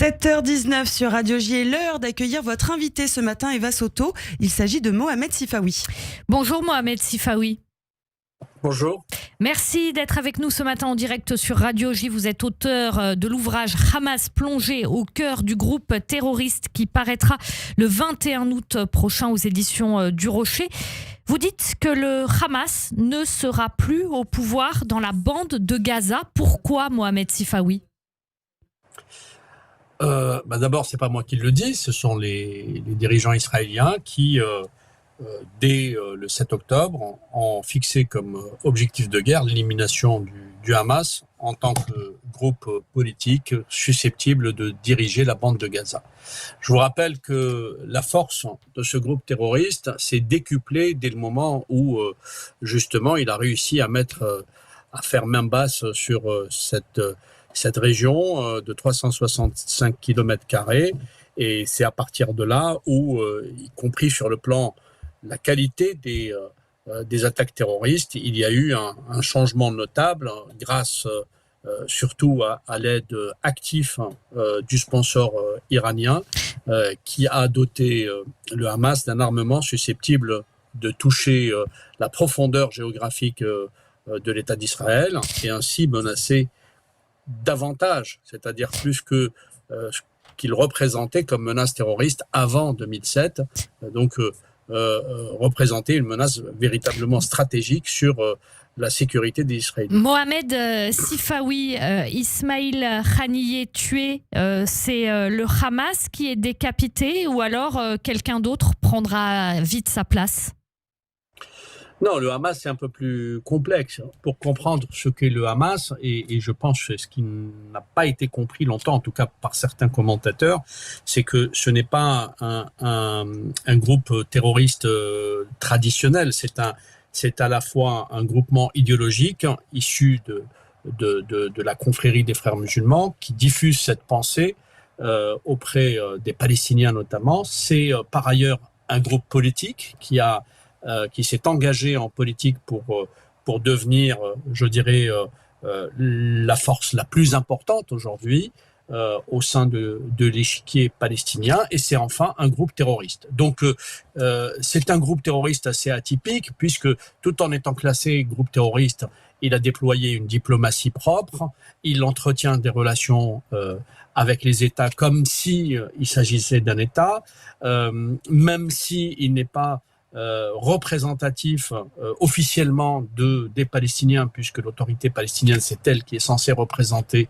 7h19 sur Radio J, l'heure d'accueillir votre invité ce matin, Eva Soto. Il s'agit de Mohamed Sifawi. Bonjour Mohamed Sifawi. Bonjour. Merci d'être avec nous ce matin en direct sur Radio J. Vous êtes auteur de l'ouvrage Hamas plongé au cœur du groupe terroriste qui paraîtra le 21 août prochain aux éditions du Rocher. Vous dites que le Hamas ne sera plus au pouvoir dans la bande de Gaza. Pourquoi Mohamed Sifawi ? D'abord, c'est pas moi qui le dis, ce sont les dirigeants israéliens qui, dès le 7 octobre, ont fixé comme objectif de guerre l'élimination du Hamas en tant que groupe politique susceptible de diriger la bande de Gaza. Je vous rappelle que la force de ce groupe terroriste s'est décuplée dès le moment où, justement, il a réussi à faire main basse sur cette région de 365 km², et c'est à partir de là où, y compris sur le plan la qualité des attaques terroristes, il y a eu un changement notable grâce surtout à l'aide active du sponsor iranien qui a doté le Hamas d'un armement susceptible de toucher la profondeur géographique de l'État d'Israël et ainsi menacer davantage, c'est-à-dire plus que ce qu'il représentait comme menace terroriste avant 2007, donc représenter une menace véritablement stratégique sur la sécurité des Israéliens. Mohamed Sifawi, Ismail Haniyeh tué, c'est le Hamas qui est décapité ou alors quelqu'un d'autre prendra vite sa place ? Non, le Hamas, c'est un peu plus complexe. Pour comprendre ce qu'est le Hamas, et je pense que ce qui n'a pas été compris longtemps, en tout cas par certains commentateurs, c'est que ce n'est pas un groupe terroriste traditionnel. C'est à la fois un groupement idéologique issu de la confrérie des frères musulmans qui diffuse cette pensée auprès des Palestiniens notamment. C'est par ailleurs un groupe politique qui s'est engagé en politique pour devenir, je dirais, la force la plus importante aujourd'hui au sein de l'échiquier palestinien, et c'est enfin un groupe terroriste. Donc c'est un groupe terroriste assez atypique, puisque tout en étant classé groupe terroriste, il a déployé une diplomatie propre, il entretient des relations avec les États comme si il s'agissait d'un État, même si il n'est pas représentatif officiellement des Palestiniens, puisque l'autorité palestinienne, c'est elle qui est censée représenter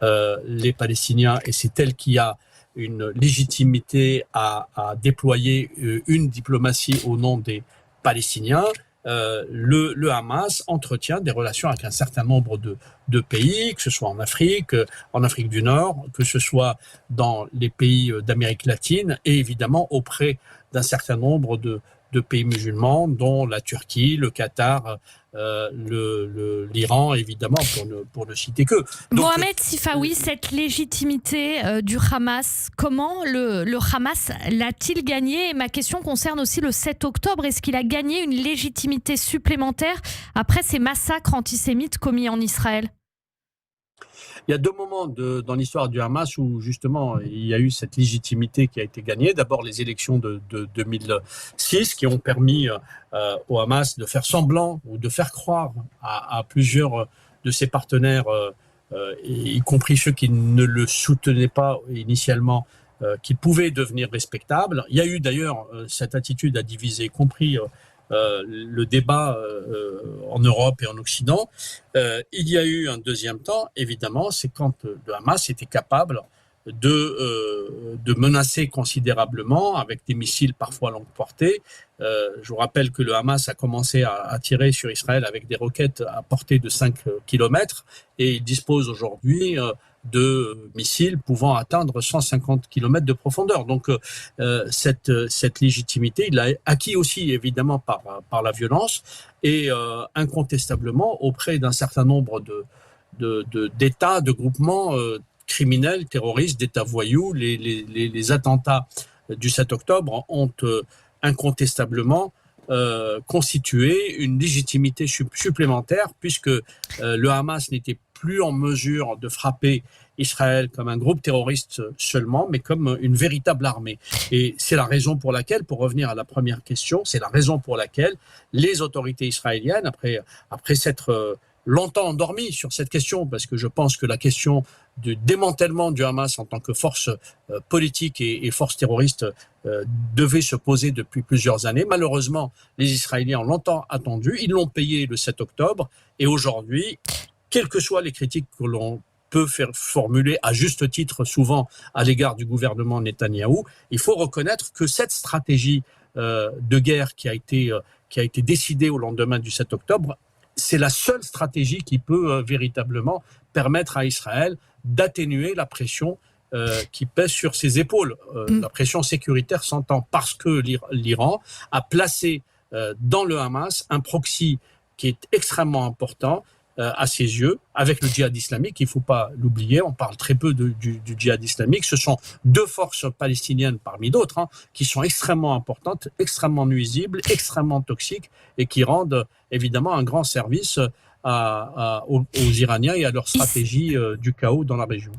les Palestiniens, et c'est elle qui a une légitimité à déployer une diplomatie au nom des Palestiniens. Le Hamas entretient des relations avec un certain nombre de pays, que ce soit en Afrique du Nord, que ce soit dans les pays d'Amérique latine, et évidemment auprès d'un certain nombre de pays musulmans, dont la Turquie, le Qatar, l'Iran, évidemment, pour ne citer que. Donc, Mohamed Sifawi, cette légitimité du Hamas, comment le Hamas l'a-t-il gagnée ? Et ma question concerne aussi le 7 octobre. Est-ce qu'il a gagné une légitimité supplémentaire après ces massacres antisémites commis en Israël ? Il y a deux moments dans l'histoire du Hamas où justement il y a eu cette légitimité qui a été gagnée. D'abord les élections de 2006 qui ont permis au Hamas de faire semblant ou de faire croire à plusieurs de ses partenaires, y compris ceux qui ne le soutenaient pas initialement, qu'il pouvait devenir respectable. Il y a eu d'ailleurs cette attitude à diviser, y compris le débat en Europe et en Occident. Il y a eu un deuxième temps, évidemment, c'est quand le Hamas était capable de menacer considérablement avec des missiles parfois longue portée. Je vous rappelle que le Hamas a commencé à tirer sur Israël avec des roquettes à portée de 5 km, et il dispose aujourd'hui de missiles pouvant atteindre 150 km de profondeur. Donc cette légitimité, il l'a acquis aussi évidemment par la violence, et incontestablement auprès d'un certain nombre d'États, de groupements criminels, terroristes, d'États voyous. Les attentats du 7 octobre ont incontestablement constitué une légitimité supplémentaire, puisque le Hamas n'était plus en mesure de frapper Israël comme un groupe terroriste seulement, mais comme une véritable armée. Et c'est la raison pour laquelle, pour revenir à la première question, c'est la raison pour laquelle les autorités israéliennes, après s'être longtemps endormies sur cette question, parce que je pense que la question du démantèlement du Hamas en tant que force politique et force terroriste devait se poser depuis plusieurs années. Malheureusement, les Israéliens ont longtemps attendu, ils l'ont payé le 7 octobre, et aujourd'hui, quelles que soient les critiques que l'on peut faire formuler à juste titre souvent à l'égard du gouvernement Netanyahou, il faut reconnaître que cette stratégie de guerre qui a été décidée au lendemain du 7 octobre, c'est la seule stratégie qui peut véritablement permettre à Israël d'atténuer la pression qui pèse sur ses épaules. La pression sécuritaire s'entend parce que l'Iran a placé dans le Hamas un proxy qui est extrêmement important à ses yeux, avec le djihad islamique, il ne faut pas l'oublier, on parle très peu du djihad islamique, ce sont deux forces palestiniennes parmi d'autres, qui sont extrêmement importantes, extrêmement nuisibles, extrêmement toxiques, et qui rendent évidemment un grand service aux Iraniens et à leur stratégie du chaos dans la région.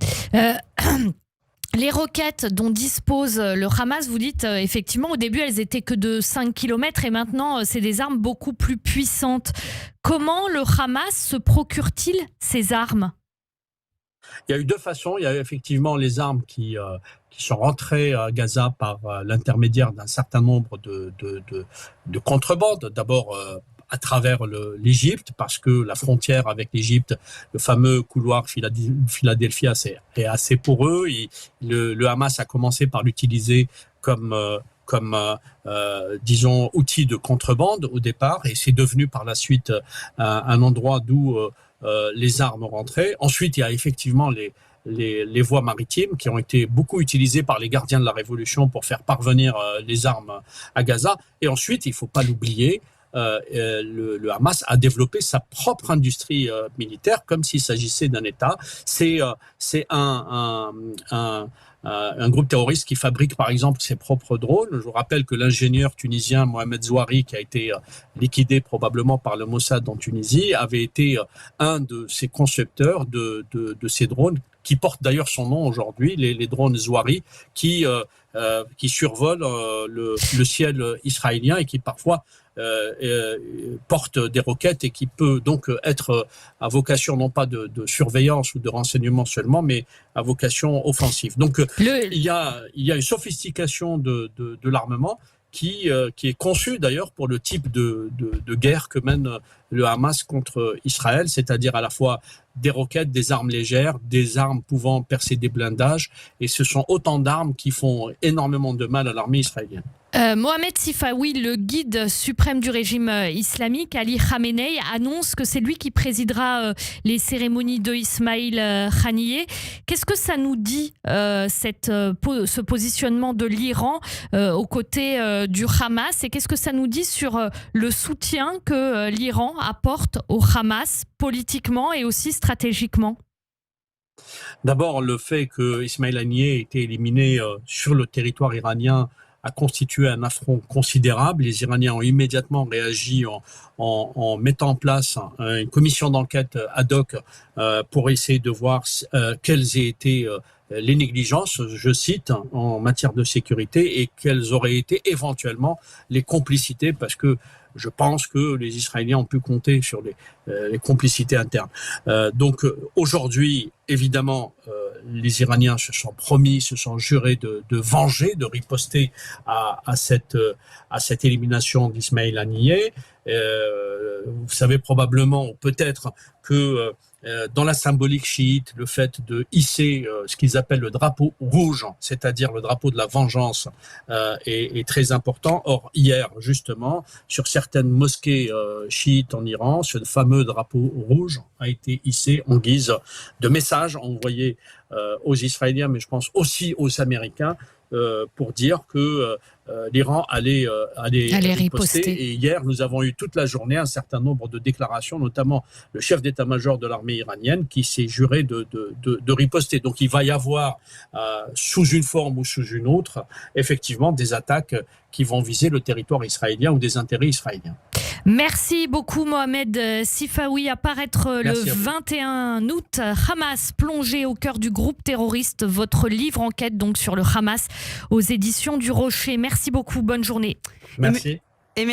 Les roquettes dont dispose le Hamas, vous dites effectivement au début elles étaient que de 5 km et maintenant c'est des armes beaucoup plus puissantes. Comment le Hamas se procure-t-il ces armes ? Il y a eu deux façons. Il y a effectivement les armes qui sont rentrées à Gaza par l'intermédiaire d'un certain nombre de contrebandes. D'abord à travers l'Égypte, parce que la frontière avec l'Égypte, le fameux couloir Philadelphia, est assez poreux. Le Hamas a commencé par l'utiliser comme disons, outil de contrebande au départ, et c'est devenu par la suite un endroit d'où les armes rentraient. Ensuite, il y a effectivement les voies maritimes qui ont été beaucoup utilisées par les gardiens de la Révolution pour faire parvenir les armes à Gaza. Et ensuite, il ne faut pas l'oublier, le Hamas a développé sa propre industrie militaire comme s'il s'agissait d'un État. C'est un groupe terroriste qui fabrique par exemple ses propres drones. Je vous rappelle que l'ingénieur tunisien Mohamed Zouari, qui a été liquidé probablement par le Mossad en Tunisie, avait été un de ses concepteurs de ces drones, qui portent d'ailleurs son nom aujourd'hui, les drones Zouari, qui survolent le ciel israélien et qui parfois porte des roquettes et qui peut donc être à vocation non pas de surveillance ou de renseignement seulement, mais à vocation offensive. Donc il y a une sophistication de l'armement qui est conçu d'ailleurs pour le type de guerre que mène le Hamas contre Israël, c'est-à-dire à la fois des roquettes, des armes légères, des armes pouvant percer des blindages, et ce sont autant d'armes qui font énormément de mal à l'armée israélienne. Mohamed Sifawi, le guide suprême du régime islamique, Ali Khamenei, annonce que c'est lui qui présidera les cérémonies de Ismail Haniyeh. Qu'est-ce que ça nous dit, ce positionnement de l'Iran aux côtés du Hamas, et qu'est-ce que ça nous dit sur le soutien que l'Iran apporte au Hamas politiquement et aussi stratégiquement ? D'abord, le fait que Ismail Haniyeh ait été éliminé sur le territoire iranien a constitué un affront considérable. Les Iraniens ont immédiatement réagi en mettant en place une commission d'enquête ad hoc pour essayer de voir quelles aient été les négligences, je cite, en matière de sécurité, et quelles auraient été éventuellement les complicités, parce que je pense que les Israéliens ont pu compter sur les complicités internes. Donc aujourd'hui, évidemment, les Iraniens se sont jurés de venger, de riposter à cette élimination d'Ismail Haniyeh. Vous savez probablement, ou peut-être, que dans la symbolique chiite, le fait de hisser ce qu'ils appellent le drapeau rouge, c'est-à-dire le drapeau de la vengeance, est très important. Or, hier, justement, sur certaines mosquées chiites en Iran, ce fameux drapeau rouge a été hissé en guise de message envoyé aux Israéliens, mais je pense aussi aux Américains, pour dire que l'Iran allait riposter. Et hier, nous avons eu toute la journée un certain nombre de déclarations, notamment le chef d'état-major de l'armée iranienne qui s'est juré de riposter. Donc il va y avoir, sous une forme ou sous une autre, effectivement des attaques qui vont viser le territoire israélien ou des intérêts israéliens. Merci beaucoup Mohamed Sifaoui. À paraître le 21 août, Hamas plongé au cœur du groupe terroriste. Votre livre enquête donc sur le Hamas aux éditions du Rocher. Merci beaucoup, bonne journée. Merci.